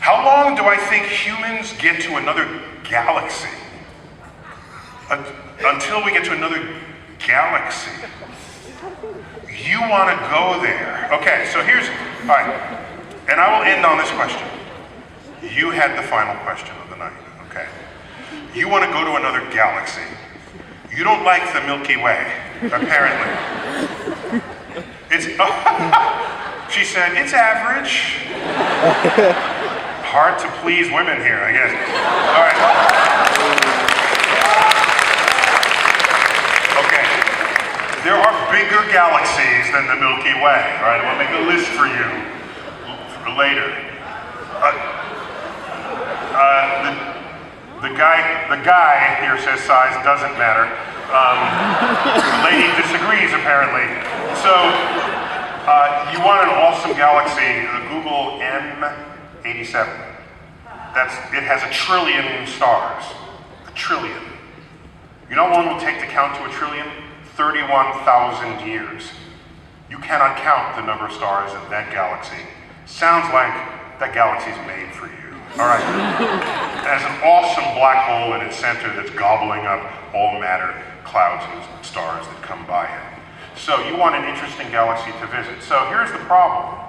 How long do I think humans get to another galaxy? Until we get to another galaxy. You want to go there. Okay, so here's, all right, and I will end on this question. You had the final question of the night, okay? You want to go to another galaxy. You don't like the Milky Way, apparently. It's, she said, it's average. Hard to please women here, I guess. All right. Okay. There are bigger galaxies than the Milky Way, all right? We'll make a list for you for later. The guy here says size doesn't matter. The lady disagrees, apparently. So, you want an awesome galaxy, the Google M87. It has 1 trillion stars. 1 trillion. You know how long it will take to count to 1 trillion? 31,000 years. You cannot count the number of stars in that galaxy. Sounds like that galaxy's made for you. All right. It has an awesome black hole in its center that's gobbling up all matter, clouds and stars that come by it. So you want an interesting galaxy to visit. So here's the problem.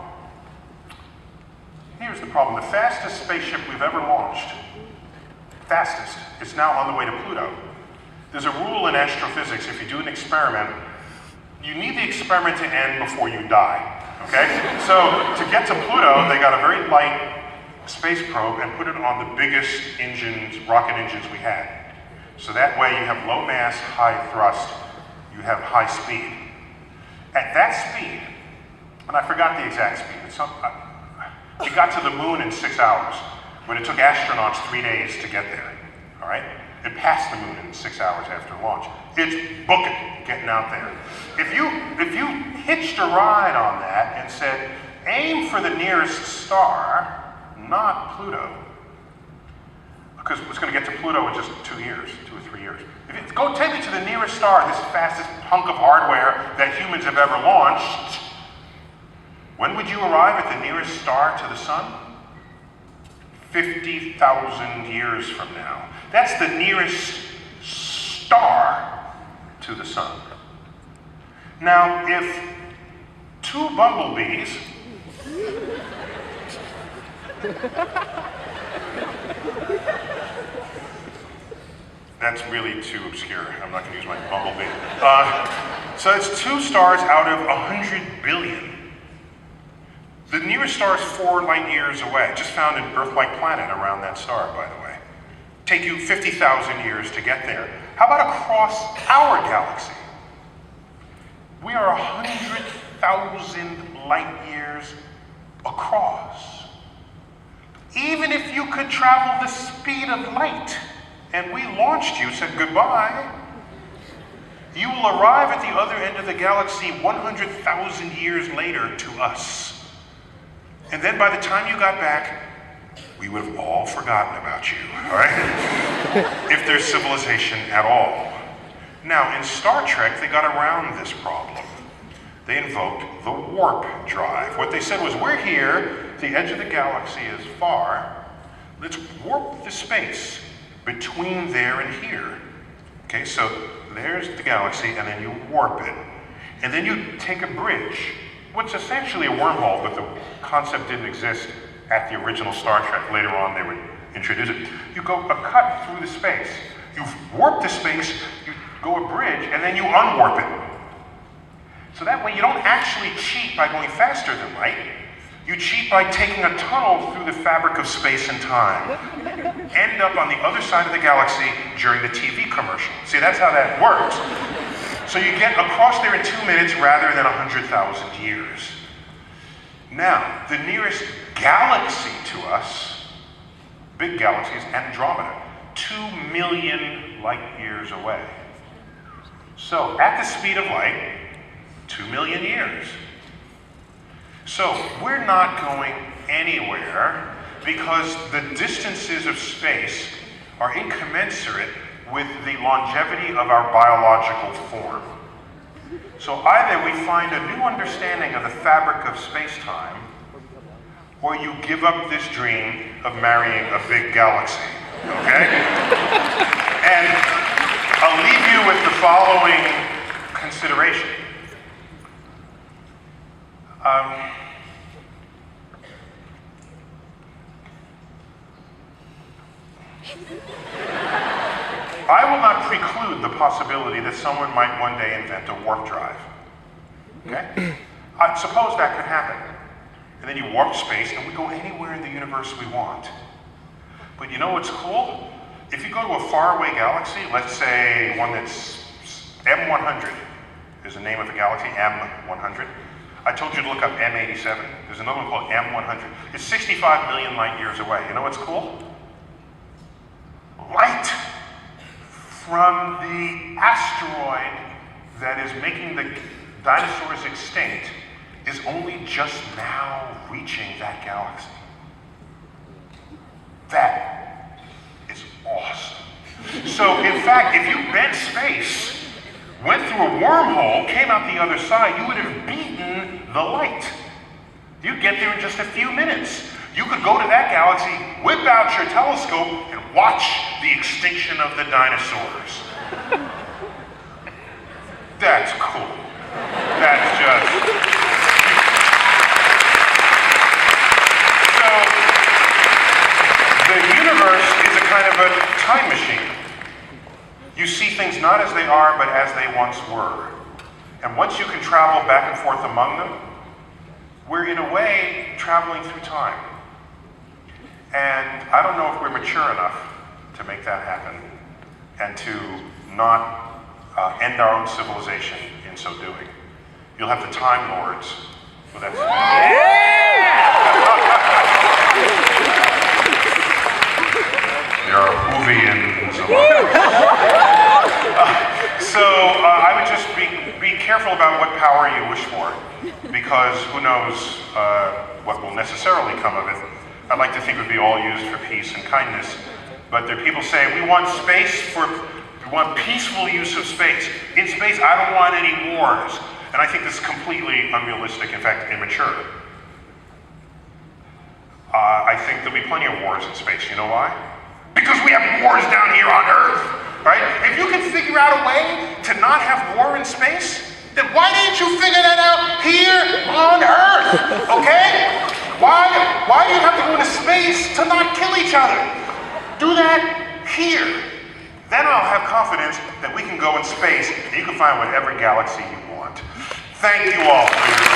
Here's the problem. The fastest spaceship we've ever launched, fastest, is now on the way to Pluto. There's a rule in astrophysics, if you do an experiment, you need the experiment to end before you die, okay? So to get to Pluto, they got a very light space probe and put it on the biggest engines, rocket engines we had. So that way you have low mass, high thrust, you have high speed. At that speed, and I forgot the exact speed, it got to the moon in 6 hours, when it took astronauts 3 days to get there, all right? It passed the moon in 6 hours after launch. It's booking, getting out there. If you hitched a ride on that and said, aim for the nearest star, not Pluto, because it's going to get to Pluto in just 2 years, 2 or 3 years. Go take me to the nearest star, this fastest hunk of hardware that humans have ever launched. When would you arrive at the nearest star to the sun? 50,000 years from now. That's the nearest star to the sun. Now, if 2 bumblebees that's really too obscure. I'm not going to use my bumblebee. So it's 2 stars out of 100 billion. The nearest star is 4 light years away. Just found an Earth-like planet around that star, by the way. Take you 50,000 years to get there. How about across our galaxy? We are 100,000 light years across. Even if you could travel the speed of light, and we launched you, said goodbye, you will arrive at the other end of the galaxy 100,000 years later to us. And then by the time you got back, we would have all forgotten about you, all right? If there's civilization at all. Now, in Star Trek, they got around this problem. They invoked the warp drive. What they said was, we're here, the edge of the galaxy is far, let's warp the space between there and here. Okay, so there's the galaxy, and then you warp it. And then you take a bridge, what's essentially a wormhole, but the concept didn't exist at the original Star Trek. Later on, they would introduce it. You go a cut through the space. You've warped the space, you go a bridge, and then you unwarp it. So that way you don't actually cheat by going faster than light. You cheat by taking a tunnel through the fabric of space and time. End up on the other side of the galaxy during the TV commercial. See, that's how that works. So you get across there in 2 minutes rather than 100,000 years. Now, the nearest galaxy to us, big galaxy, is Andromeda, 2 million light years away. So, at the speed of light, 2 million years. So, we're not going anywhere because the distances of space are incommensurate with the longevity of our biological form. So either we find a new understanding of the fabric of space-time, or you give up this dream of marrying a big galaxy, okay? And I'll leave you with the following consideration. I will not preclude the possibility that someone might one day invent a warp drive. Okay? Suppose that could happen. And then you warp space and we go anywhere in the universe we want. But you know what's cool? If you go to a faraway galaxy, let's say one that's M100 is the name of the galaxy, M100. I told you to look up M87. There's another one called M100. It's 65 million light years away. You know what's cool? Light from the asteroid that is making the dinosaurs extinct is only just now reaching that galaxy. That is awesome. So in fact, if you bent space, went through a wormhole, came out the other side, you would have beaten the light. You'd get there in just a few minutes. You could go to that galaxy, whip out your telescope, and watch the extinction of the dinosaurs. That's cool. That's just... So, the universe is a kind of a time machine. You see things not as they are, but as they once were. And once you can travel back and forth among them, we're in a way traveling through time. And I don't know if we're mature enough to make that happen and to not end our own civilization in so doing. You'll have the Time Lords. Well, that's... There are Whovians among us. So I would just be careful about what power you wish for, because who knows what will necessarily come of it. I'd like to think it would be all used for peace and kindness, but there are people saying we want peaceful use of space. In space, I don't want any wars. And I think this is completely unrealistic, in fact, immature. I think there'll be plenty of wars in space. You know why? Because we have wars down here on Earth, right? If you can figure out a way to not have war in space, then why didn't you figure that out here on Earth, okay? Why do you have to go into space to not kill each other? Do that here. Then I'll have confidence that we can go in space and you can find whatever galaxy you want. Thank you all for your